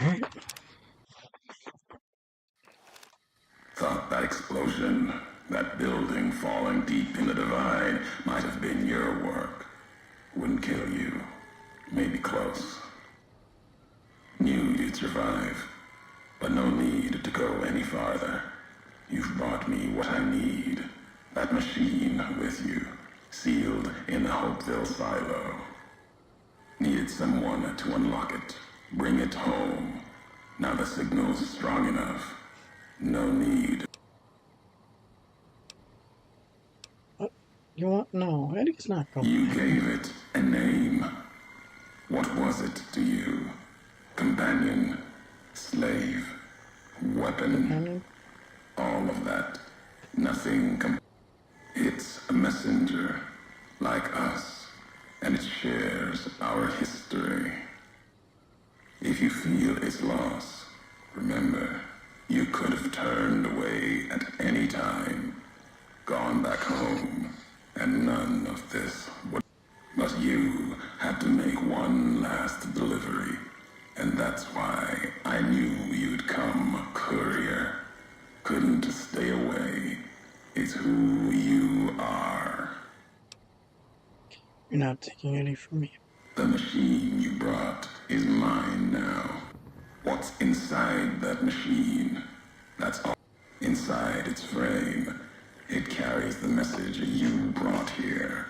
Alright. Thought that explosion, that building falling deep in the divide, might have been your work. Wouldn't kill you. Maybe close. Knew you'd survive. But no need to go any farther. You've brought me what I need. That machine with you, sealed in the Hopeville silo. Needed someone to unlock it. Bring it home. Now the signal's strong enough. No need. You want? No, Eddie's not going. You gave it a name. What was it to you? Companion, slave, weapon, Companion? all of that. Nothing. It's a messenger, like us, and it shares our history. If you feel its loss, remember, you could have turned away at any time, gone back home, and none of this would. But you had to make one last delivery, and that's why I knew you'd come, courier. Couldn't stay away. It's who you are. You're not taking any from me. The machine you brought is mine now. What's inside that machine? That's all. Inside its frame, it carries the message you brought here,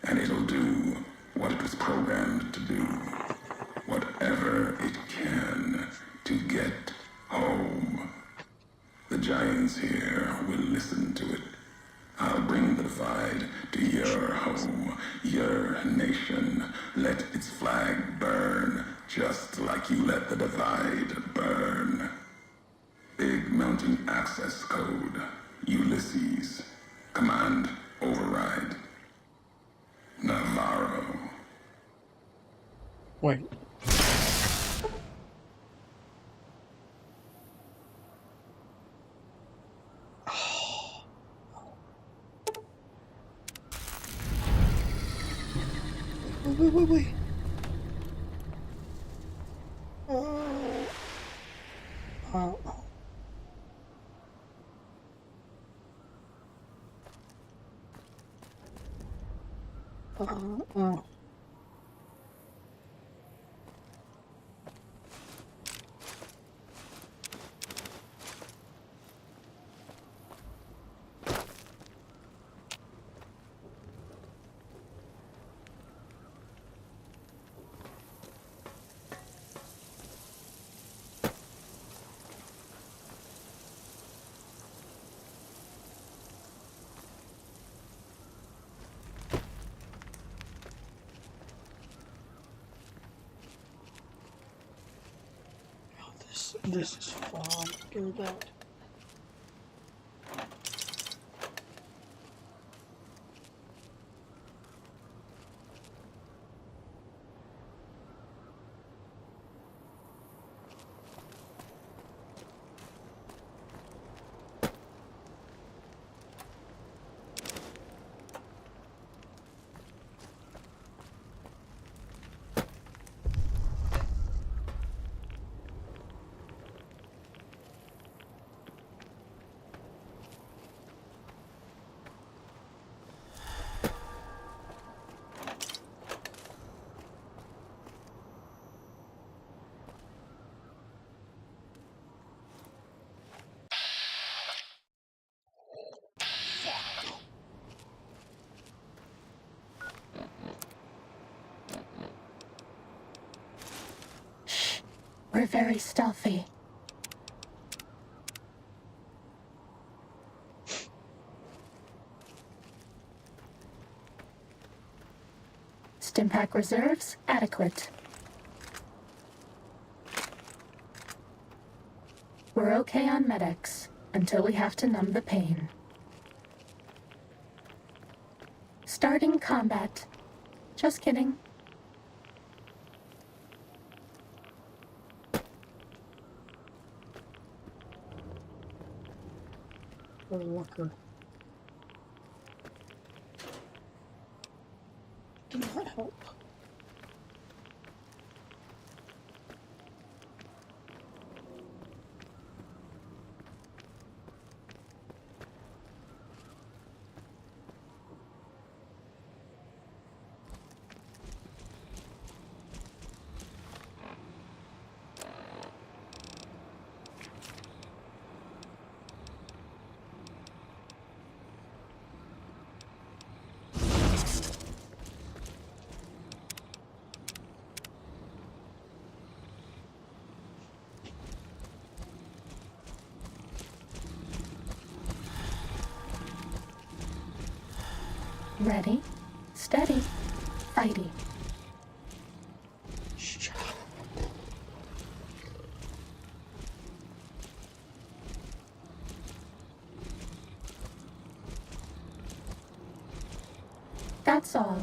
and it'll do what it was programmed to do. Whatever it can to get home. The giants here will listen to it. I'll bring the divide to your home, your nation. Let its flag burn, just like you let the divide burn. Big mountain access code, Ulysses. Command override. Navarro. Wait. Wait. Oh. Oh. This is fun. Give me that. We're very stealthy. Stimpack reserves adequate. We're okay on medics until we have to numb the pain. Starting combat. Just kidding. Walker. Do not help. Ready, steady, fighty. Shut up. That's all.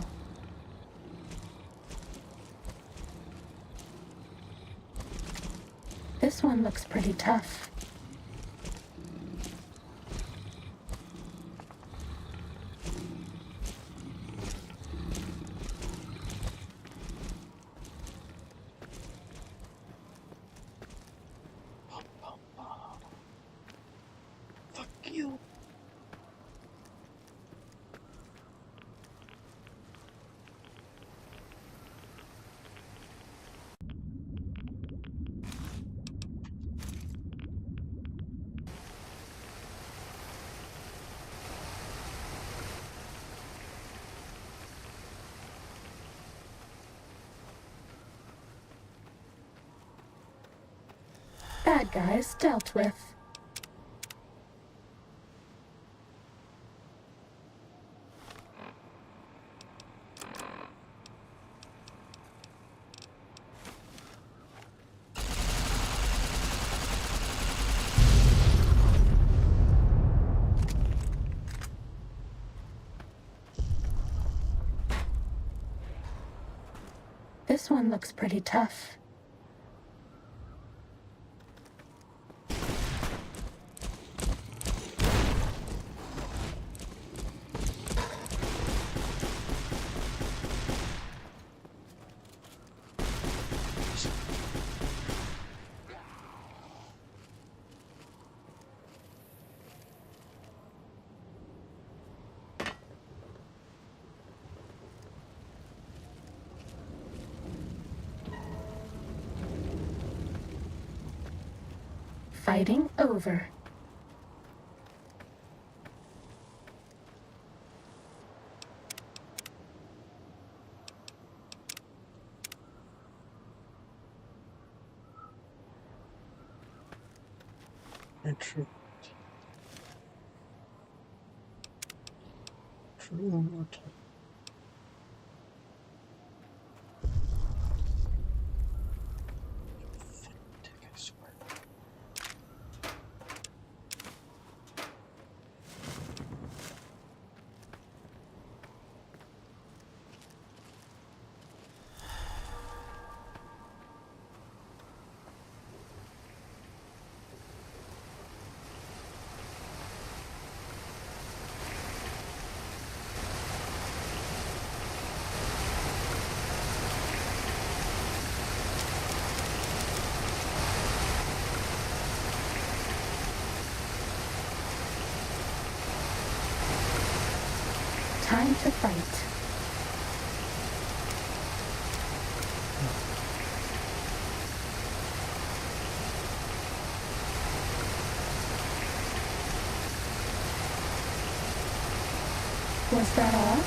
This one looks pretty tough. Fuck you. Bad guys dealt with. This one looks pretty tough. Fighting over. True. True or not? I swear. Time to fight. Was that all?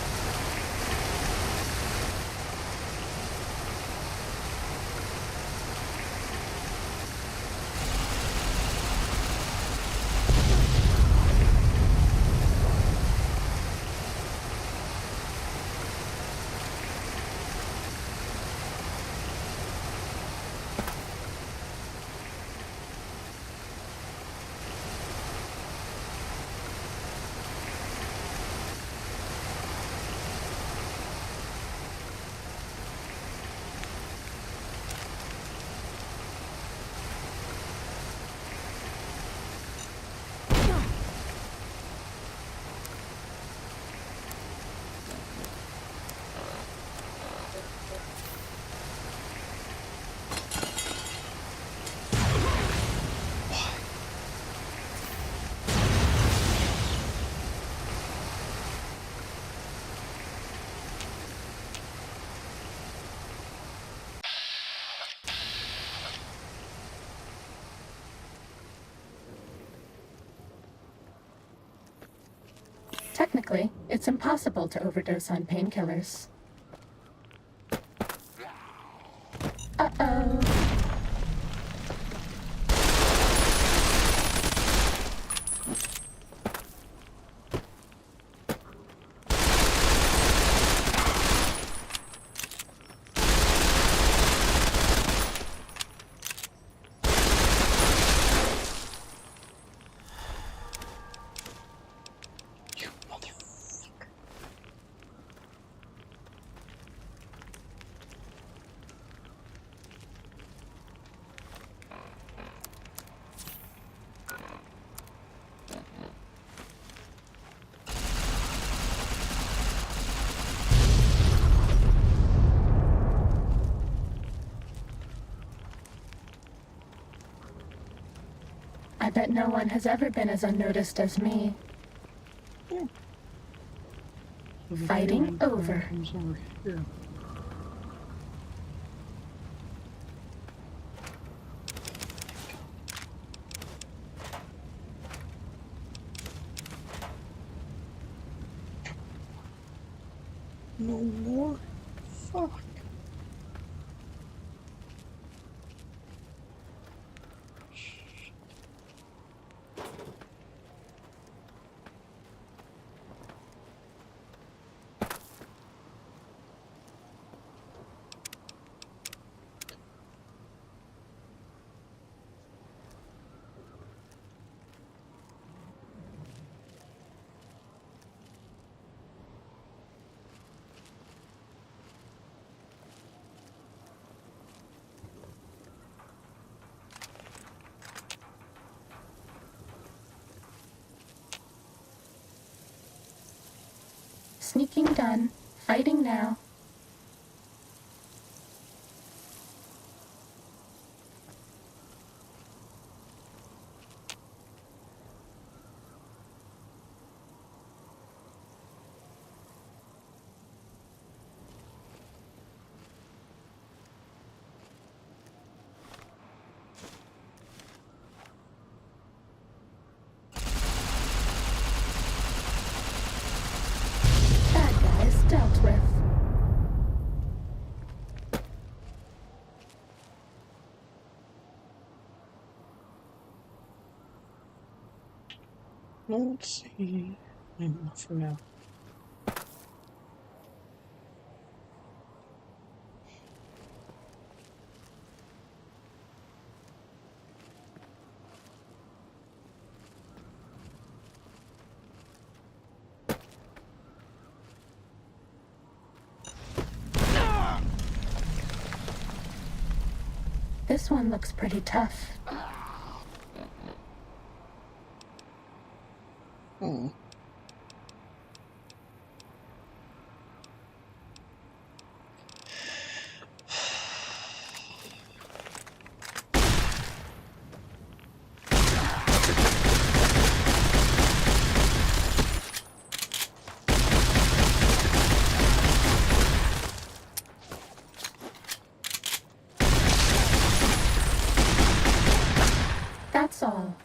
Technically, it's impossible to overdose on painkillers. Uh-oh. I bet no one has ever been as unnoticed as me. Yeah. Fighting over. Comes over here. No more? Fuck. Sneaking done. Fighting now. Bad guys dealt with. Let's see. Enough for now. This one looks pretty tough. Hmm. That's all.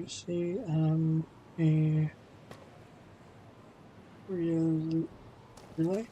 See, a relay.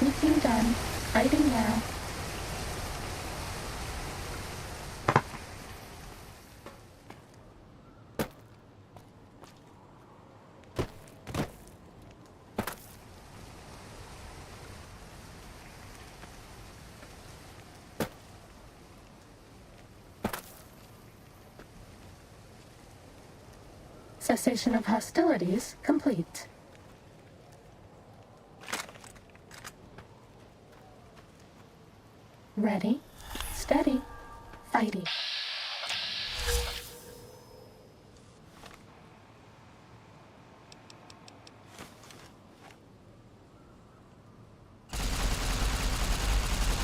Sneaking done. Fighting now. Cessation of hostilities complete. Ready, steady, fighting.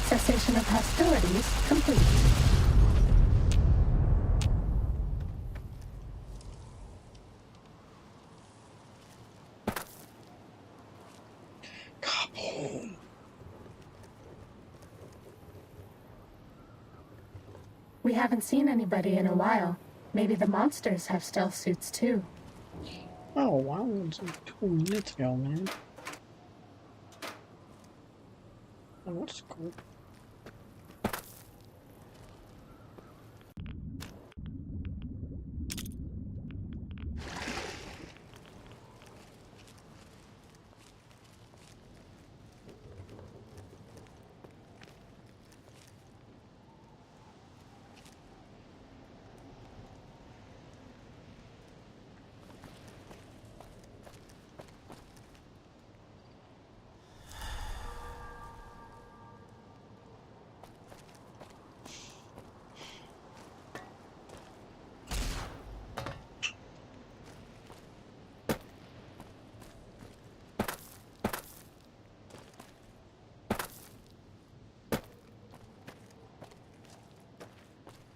Cessation of hostilities complete. Kaboom! We haven't seen anybody in a while. Maybe the monsters have stealth suits too. Oh, wow, it was 2 minutes ago, man. Oh, that's cool.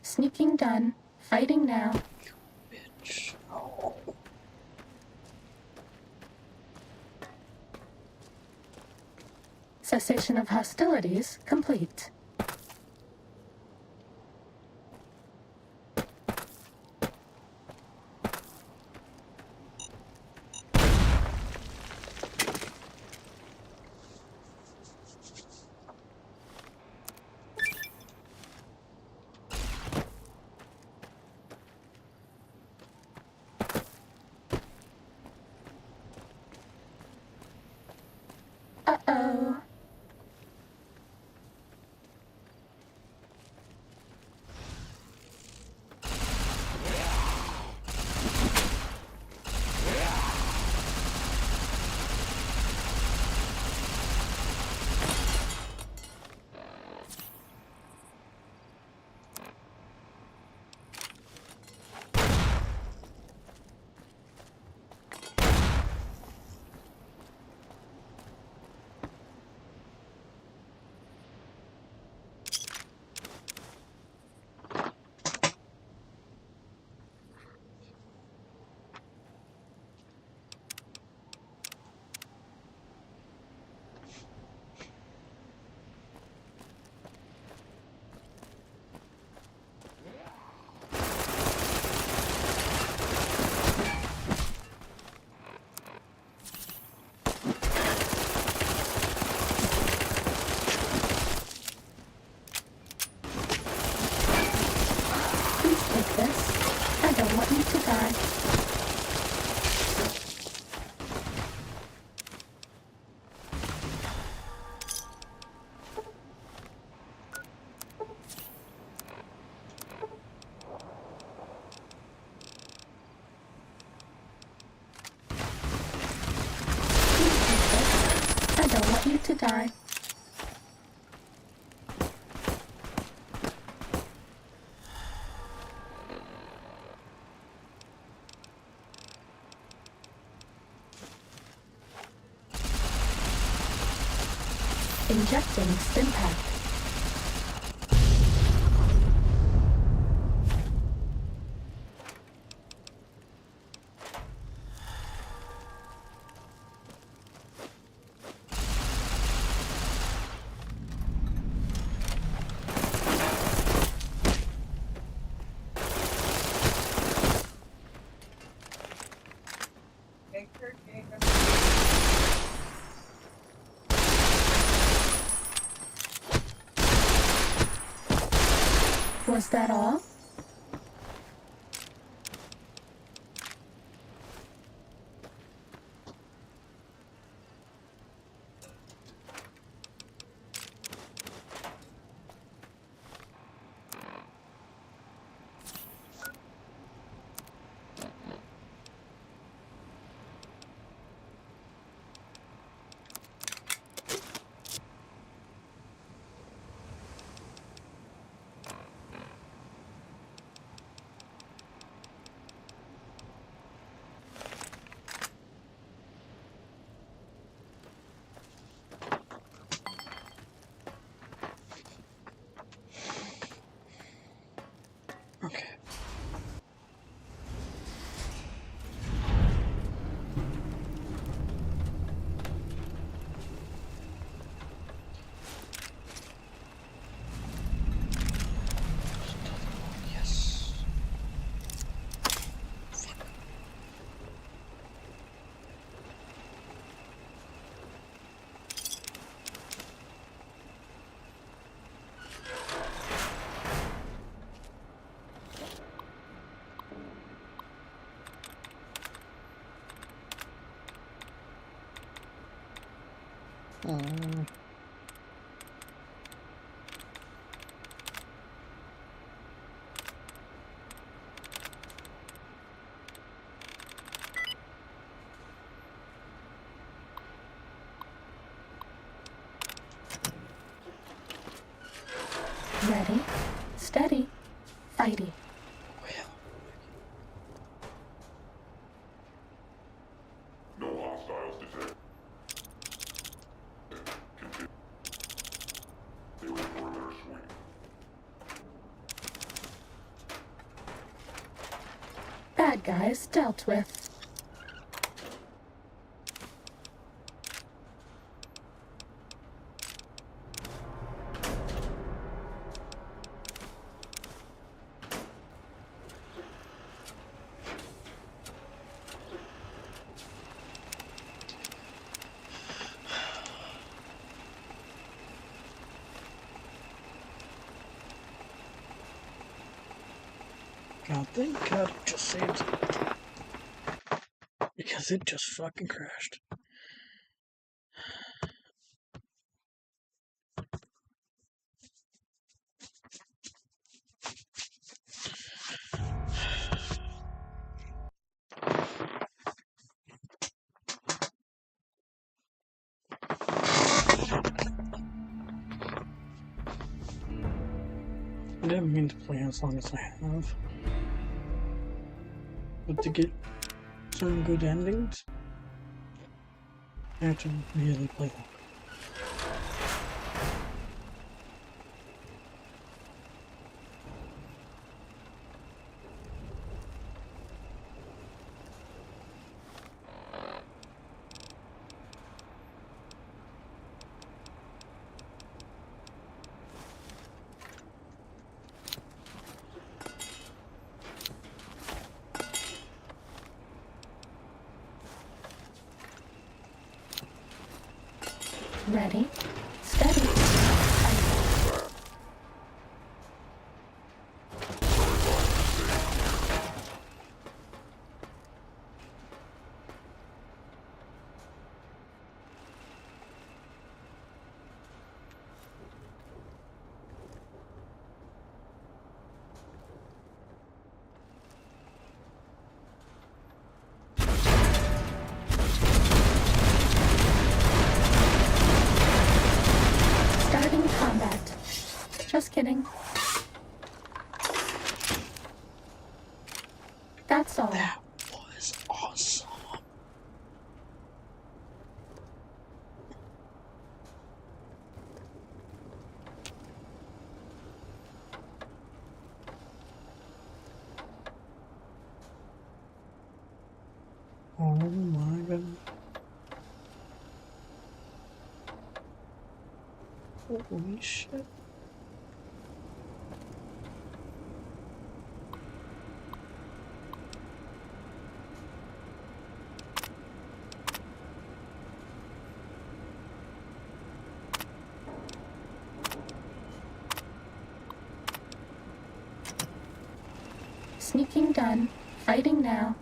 Sneaking done. Fighting now. Bitch. Oh. Cessation of hostilities complete. Uh-oh. Please take this. I don't want you to die. Please take this. I don't want you to die. Injecting Stimpack. Was that all? Mm. Ready, steady, fighty. Well, No hostiles detected. Continue for their swing. Bad guys dealt with. God, thank God it just saved it. Because it just fucking crashed. I didn't mean to play as long as I have. But to get some good endings, I have to really play long. Ready, steady, fighty. Starting combat. Just kidding. That's all. That was awesome. Oh my god. Holy shit. Sneaking done. Fighting now.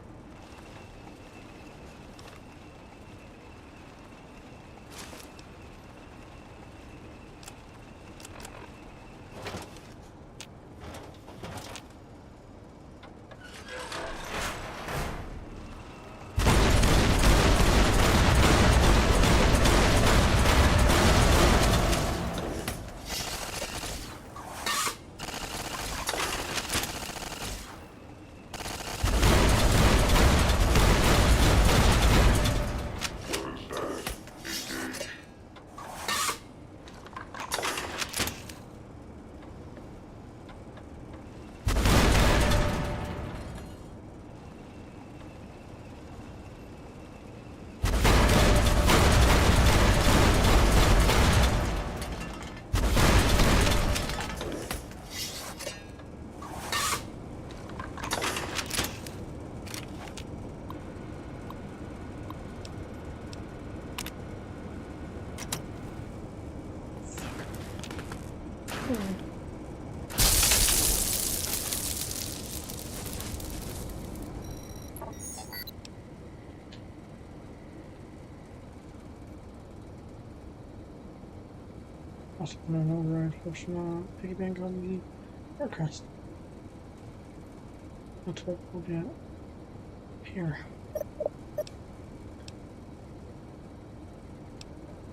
Also put an override function piggy bank on the forecast. That's what we'll get here.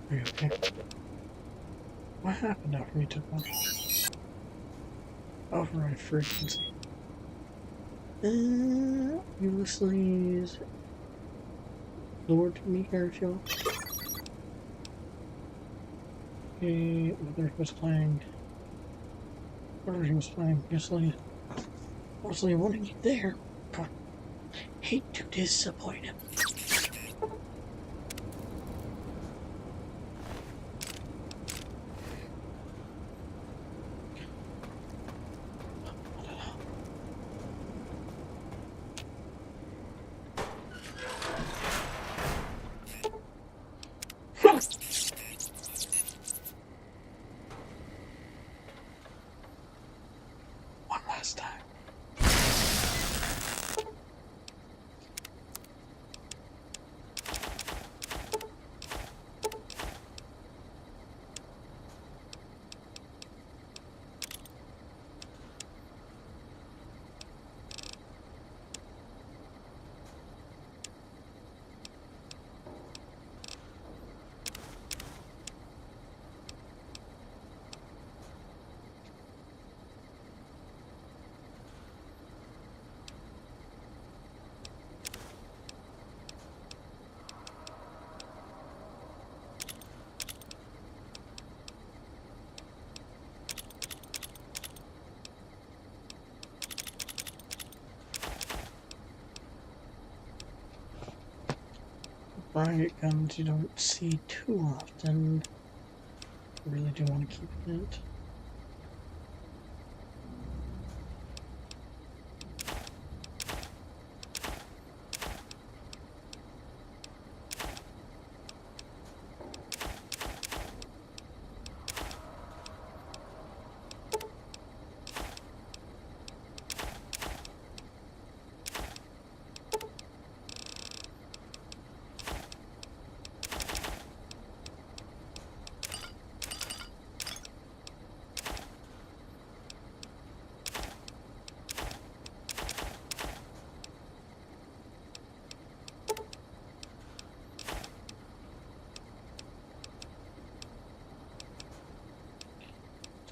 Are you okay? What happened after you took one? Override frequency. Ulysses lured me here, if you will. Okay, whether he was playing. Whatever he was playing, honestly, I wanted you there, but hate to disappoint him. One last time. Riot guns you don't see too often. I really do want to keep it.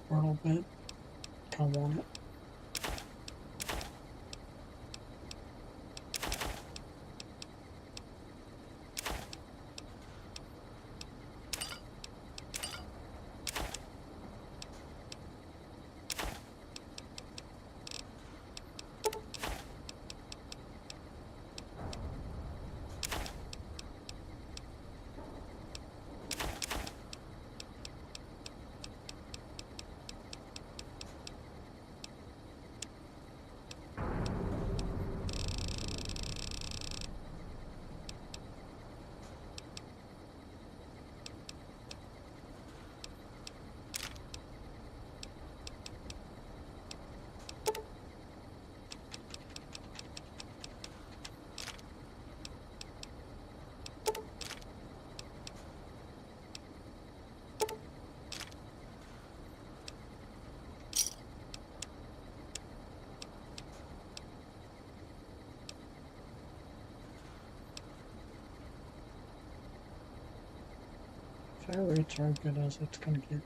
For a little bit. Don't want it. Fire rates are good as it's gonna get.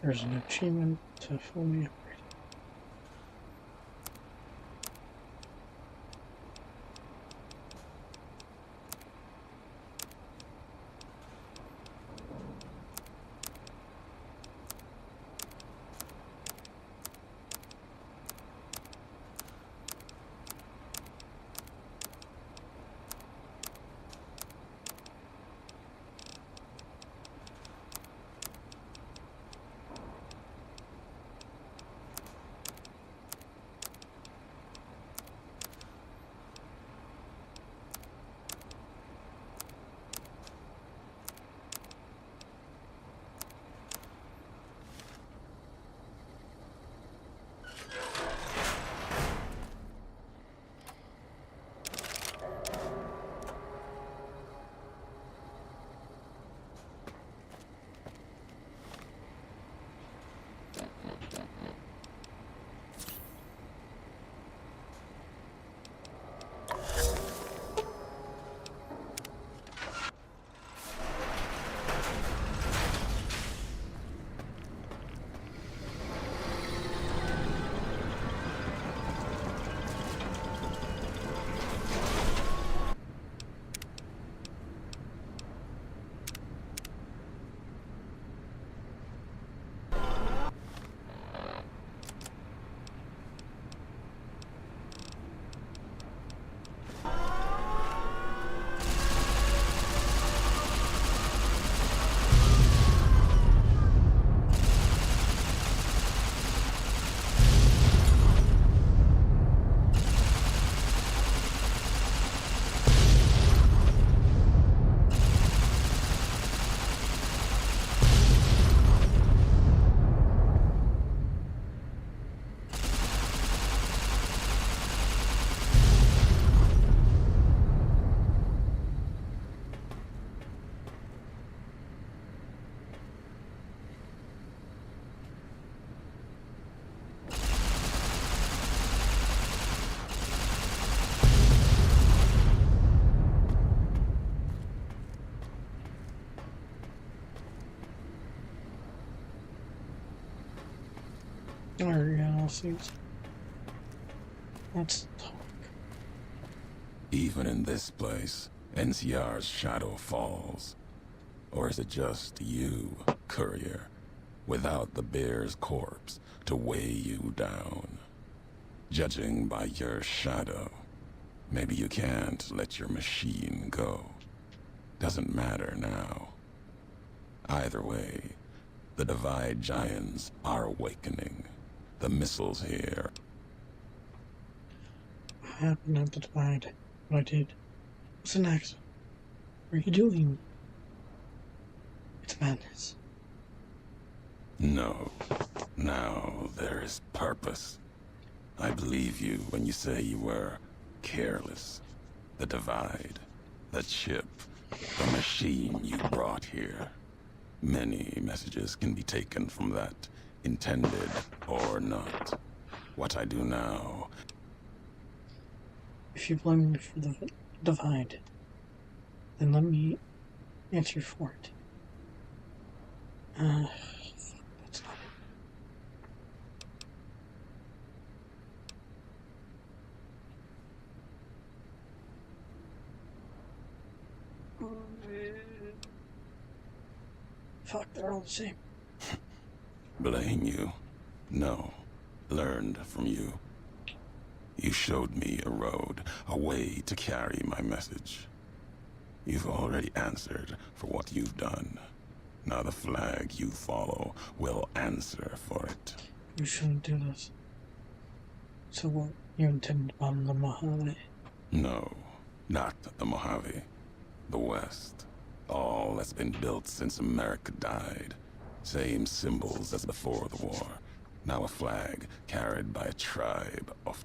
There's an achievement to fully upgrade. Or, yeah, I'll see. Let's talk. Even in this place, NCR's shadow falls. Or is it just you, courier, without the bear's corpse to weigh you down? Judging by your shadow, maybe you can't let your machine go. Doesn't matter now. Either way, the Divide Giants are awakening. The missiles here. What happened at the Divide? What I did was an accident. What are you doing? It's madness. No. Now there is purpose. I believe you when you say you were careless. The Divide, the chip, the machine you brought here. Many messages can be taken from that, intended or not. What I do now... If you blame me for the Divide, then let me answer for it. Fuck, that's not it. Fuck, they're all the same. Blame you? No. Learned from you. You showed me a road, a way to carry my message. You've already answered for what you've done. Now the flag you follow will answer for it. You shouldn't do this. So what? You intend to bomb the Mojave? No, not the Mojave. The West. All that's been built since America died. Same symbols as before the war. Now a flag carried by a tribe of...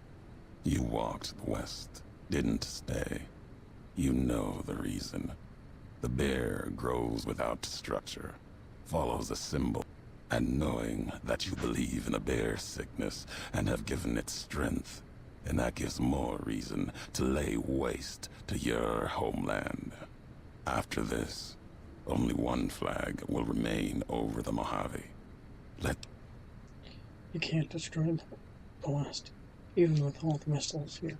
You walked the West, didn't stay. You know the reason. The bear grows without structure, follows a symbol, and knowing that you believe in a bear's sickness and have given it strength, and that gives more reason to lay waste to your homeland. After this, only one flag will remain over the Mojave. You can't destroy the West, even with all the missiles here.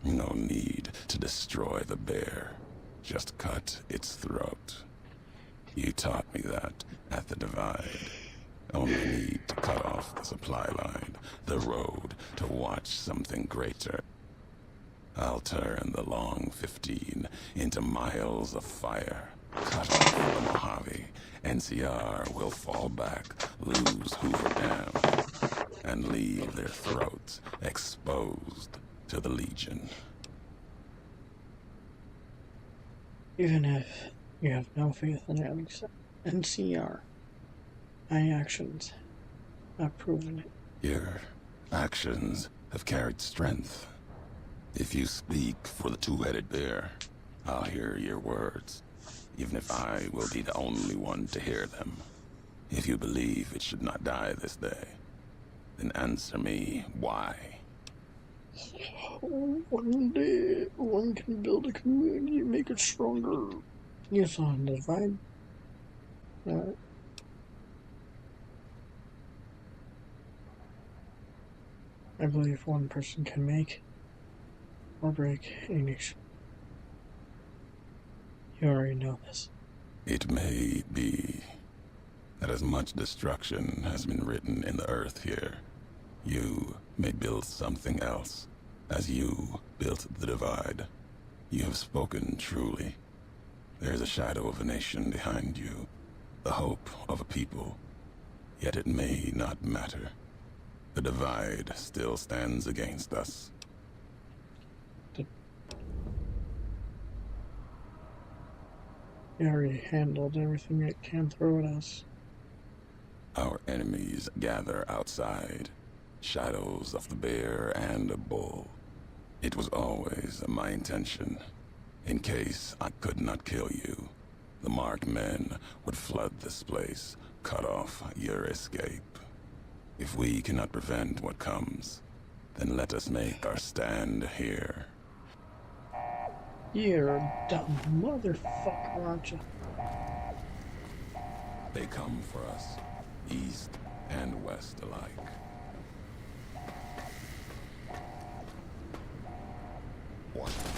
No need to destroy the bear. Just cut its throat. You taught me that at the Divide. Only need to cut off the supply line, the road, to watch something greater. I'll turn the long 15 into miles of fire. Cut off the Mojave. NCR will fall back, lose Hoover Dam, and leave their throats exposed to the Legion. Even if you have no faith in NCR, my actions have proven it. Your actions have carried strength. If you speak for the two-headed bear, I'll hear your words, even if I will be the only one to hear them. If you believe it should not die this day, then answer me why. One day, one can build a community and make it stronger. You saw in the Divide. I believe one person can make or break a nation. You already know this. It may be that as much destruction has been written in the earth here, you may build something else. As you built the Divide, you have spoken truly. There's a shadow of a nation behind you, the hope of a people. Yet it may not matter. The Divide still stands against us. You already handled everything it can throw at us. Our enemies gather outside, shadows of the bear and a bull. It was always my intention. In case I could not kill you, the marked men would flood this place, cut off your escape. If we cannot prevent what comes, then let us make our stand here. You're a dumb motherfucker, aren't you? They come for us, east and west alike. Watch the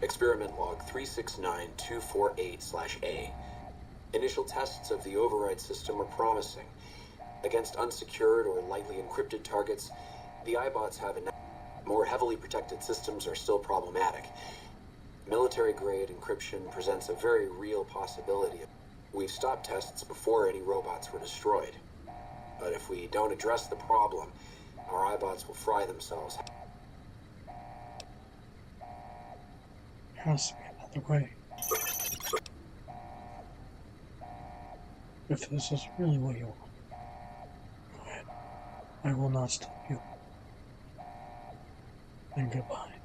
Experiment log 369248/A. Initial tests of the override system are promising. Against unsecured or lightly encrypted targets, the iBots have enough. More heavily protected systems are still problematic. Military-grade encryption presents a very real possibility. We've stopped tests before any robots were destroyed. But if we don't address the problem, our iBots will fry themselves. Has to be another way. If this is really what you want, go ahead. I will not stop you. And goodbye.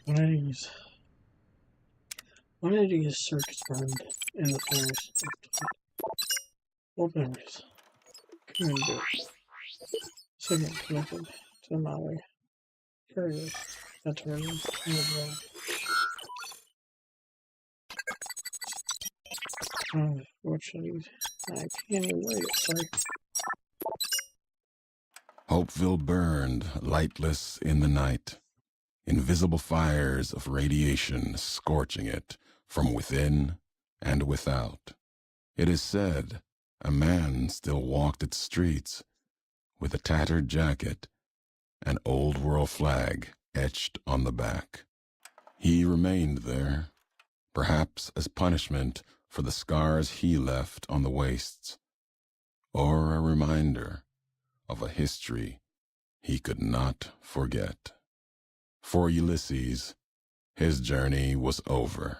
One of these circuits burned in the fires. Old memories. Couldn't do it. Signal connected to the malware. Couriers. That's where it is. What should I use? I can't even read it, sorry. Hopeville burned, lightless in the night, invisible fires of radiation scorching it from within and without. It is said a man still walked its streets with a tattered jacket, an old world flag etched on the back. He remained there, perhaps as punishment for the scars he left on the wastes, or a reminder of a history he could not forget. For Ulysses, his journey was over.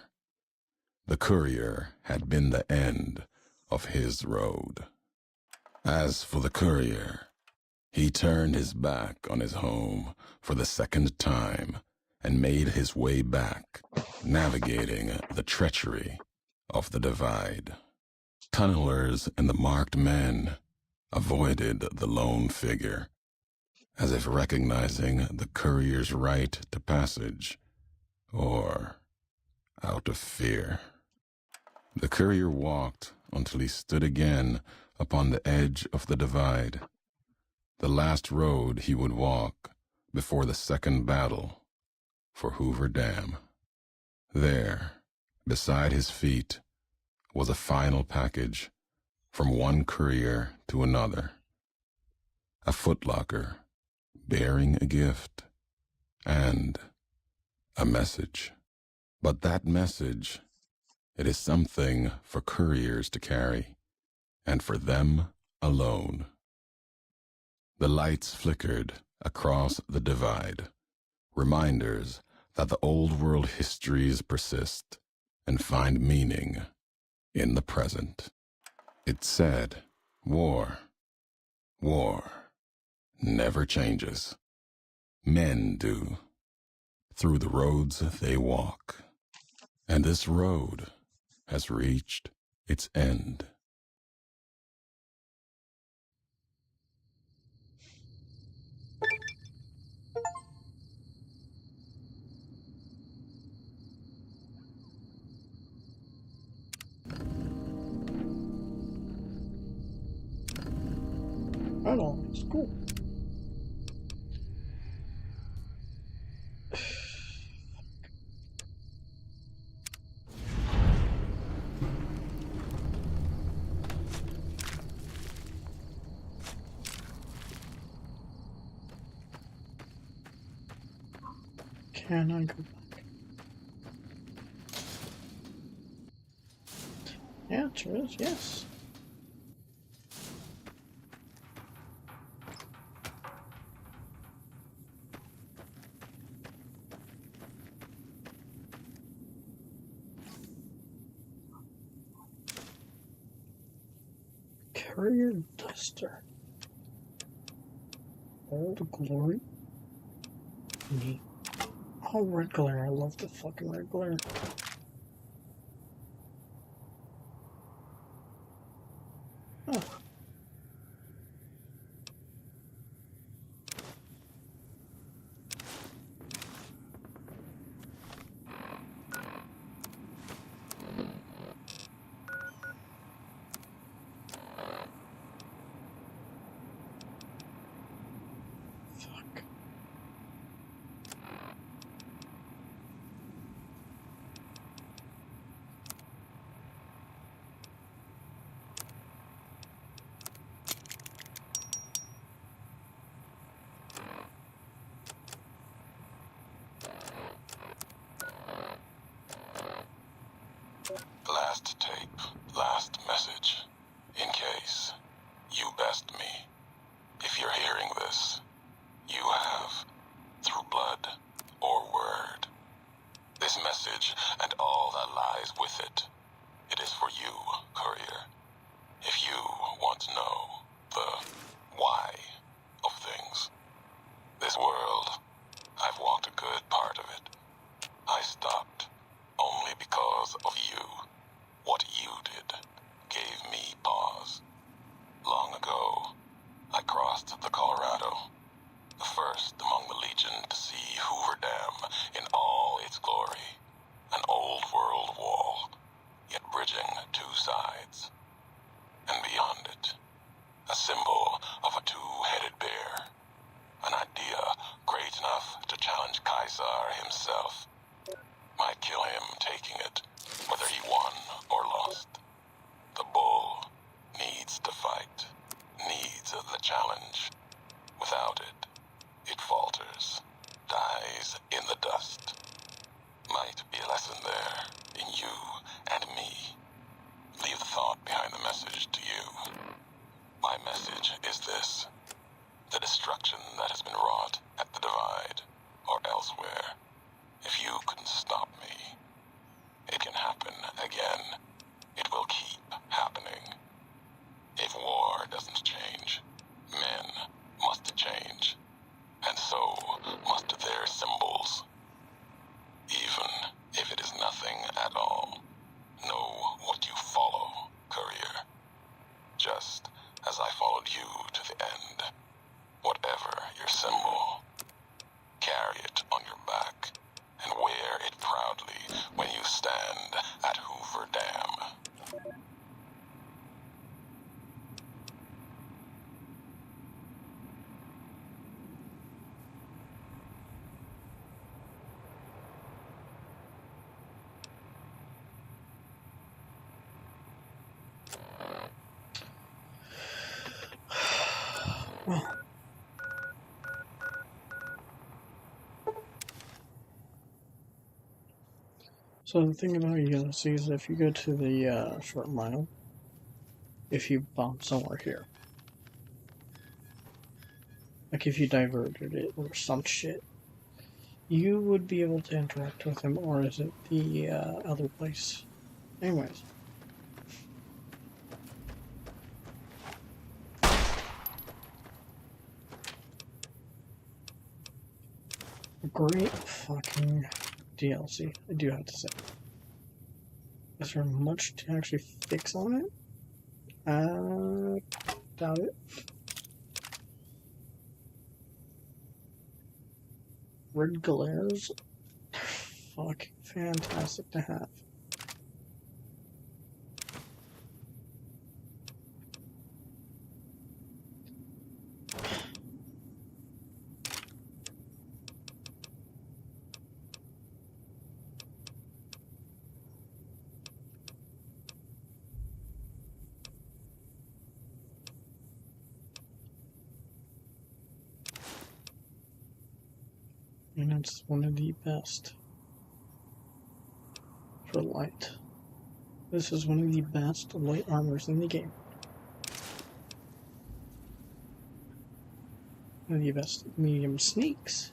The courier had been the end of his road. As for the courier, he turned his back on his home for the second time and made his way back, navigating the treachery of the divide. Tunnelers and the marked men avoided the lone figure, as if recognizing the courier's right to passage, or out of fear. The courier walked until he stood again upon the edge of the divide, the last road he would walk before the second battle for Hoover Dam. There, beside his feet, was a final package from one courier to another. A footlocker bearing a gift and a message. But that message, it is something for couriers to carry, and for them alone. The lights flickered across the divide, reminders that the old world histories persist and find meaning in the present. It said, war never changes. Men do, through the roads they walk. And this road has reached its end. Oh, it's cool. Can I go back? The answer is yes. Courier Duster. Old Glory? Neat. Oh, red glare. I love the fucking red glare. Oh. Fuck. Last tape, last message. In case you best me. If you're hearing this, you have, through blood or word. This message and all that lies with it. It is for you, courier. If you want to know the why of things. This world, I've walked a good part of it. Caesar himself. Might kill him taking it, whether he won or lost. The bull needs to fight, needs the challenge. Without it, it falters, dies in the dust. Might be a lesson there, in you and me. Leave the thought behind the message to you. My message is this. The destruction that has been wrought at the Divide, or elsewhere, if you couldn't stop me, it can happen again. It will keep happening. If war doesn't change, men must change, and so must their symbols. Even if it is nothing at all, know what you follow, courier. Just as I followed you to the end. Whatever your symbol, carry it on your back and wear it proudly when you stand at Hoover Dam. Well, so the thing about Ulysses is if you go to the short mile, if you bomb somewhere here, like if you diverted it or some shit, you would be able to interact with him, or is it the other place? Anyways. Great fucking DLC, I do have to say. Is there much to actually fix on it? Doubt it. Red glares? Fuck, fantastic to have. And it's one of the best for light. This is one of the best light armors in the game. One of the best medium sneaks.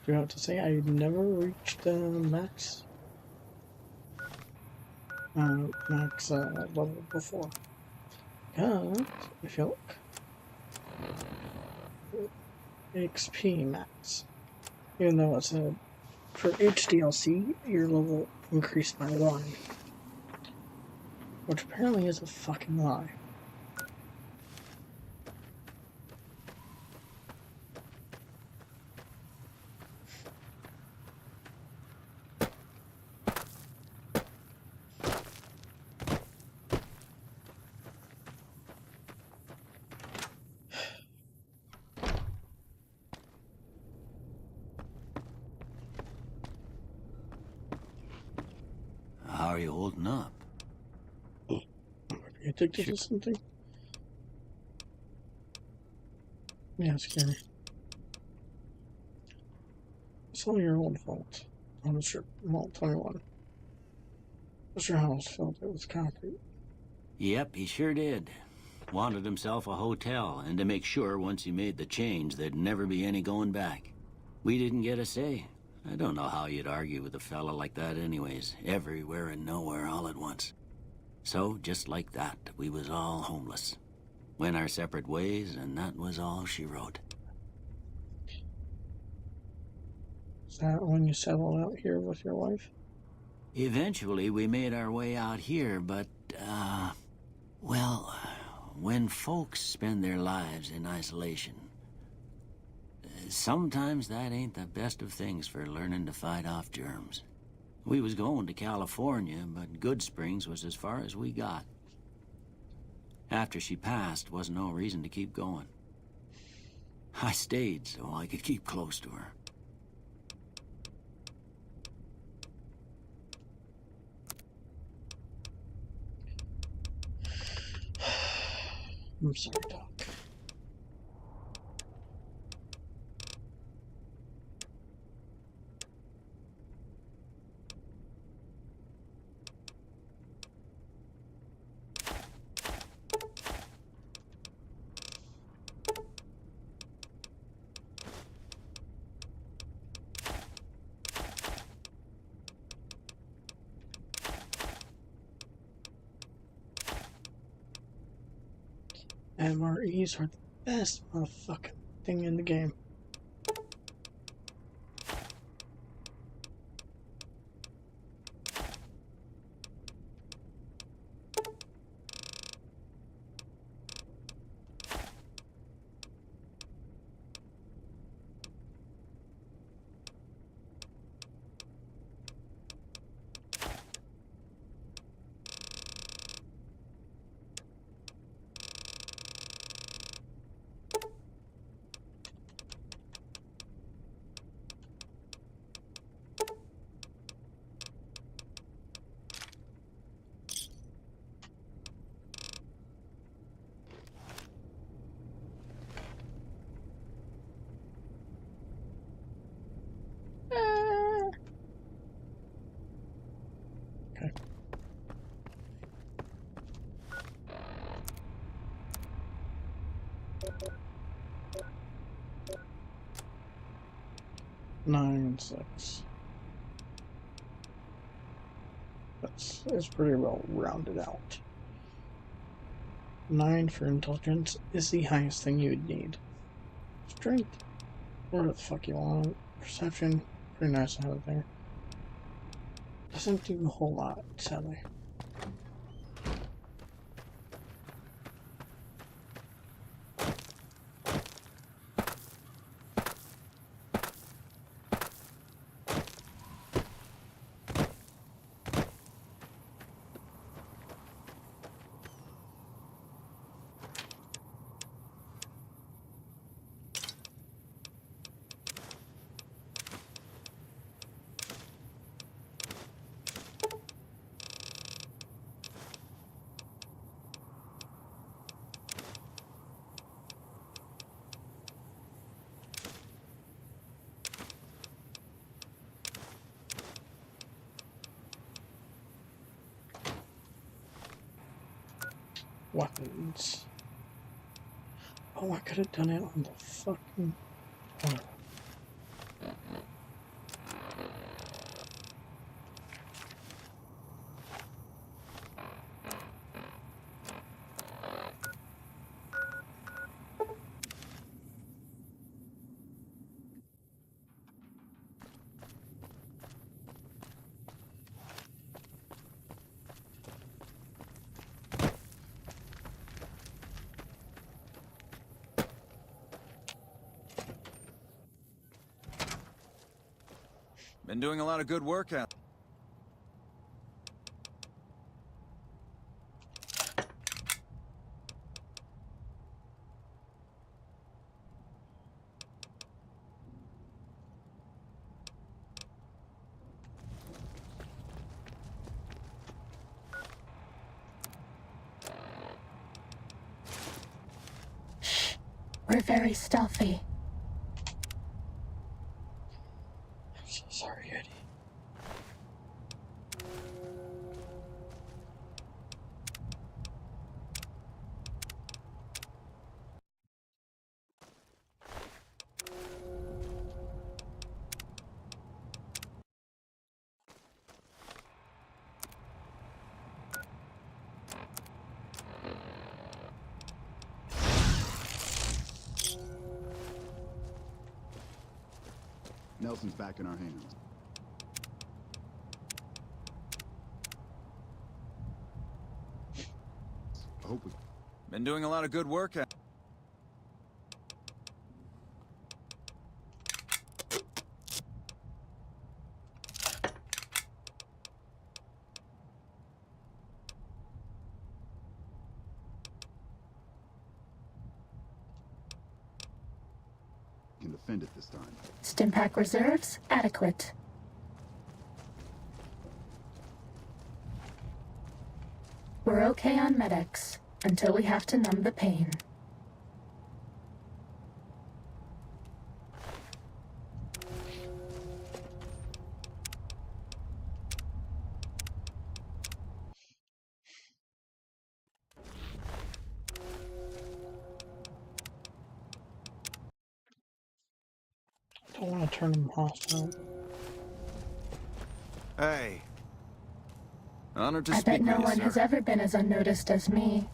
I have to say, I never reached max level before. But if you look, XP max, even though it's for HDLC, your level increased by 1, which apparently is a fucking lie. How are you holding up? Are you addicted to something? Yeah, it's scary. It's all your own fault. I'm sure. Well, 21. Mr. House filled it with concrete. Yep, he sure did. Wanted himself a hotel, and to make sure once he made the change there'd never be any going back. We didn't get a say. I don't know how you'd argue with a fella like that anyways. Everywhere and nowhere all at once. So, just like that, we was all homeless. Went our separate ways, and that was all she wrote. Is that when you settled out here with your wife? Eventually, we made our way out here, but, well, when folks spend their lives in isolation, sometimes that ain't the best of things for learning to fight off germs. We was going to California, but Goodsprings was as far as we got. After she passed, wasn't no reason to keep going. I stayed so I could keep close to her. I'm sorry, Doc. MREs are the best motherfucking thing in the game. Okay. Nine, 6. It's pretty well rounded out. 9 for intelligence is the highest thing you would need. Strength, whatever the fuck you want. Perception, pretty nice to have there. Doesn't do a whole lot, sadly. Weapons. Oh, I could have done it on the fucking... Oh. Been doing a lot of good work out. We're very stealthy. I'm so sorry, Eddie. Nelson's back in our hands. Been doing a lot of good work out. Can defend it this time. Stimpack reserves adequate. We're okay on Med-X until we have to numb the pain. I don't want to turn them hostile. Hey. Honored to I speak bet with no you, one sir. has ever been as unnoticed as me.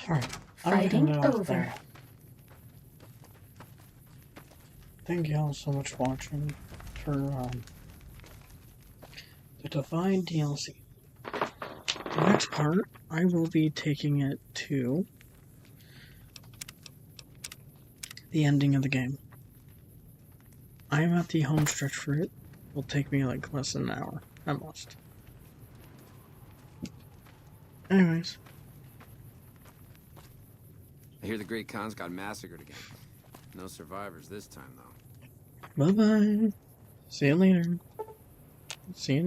Alright, Fighting I'm over. there. Thank you all so much for watching for the Divine DLC. The next part, I will be taking it to the ending of the game. I am at the home stretch for it. Will take me like less than an hour at most. Anyways, I hear the Great Khans got massacred again. No survivors this time, though. bye bye. See you later. See you next.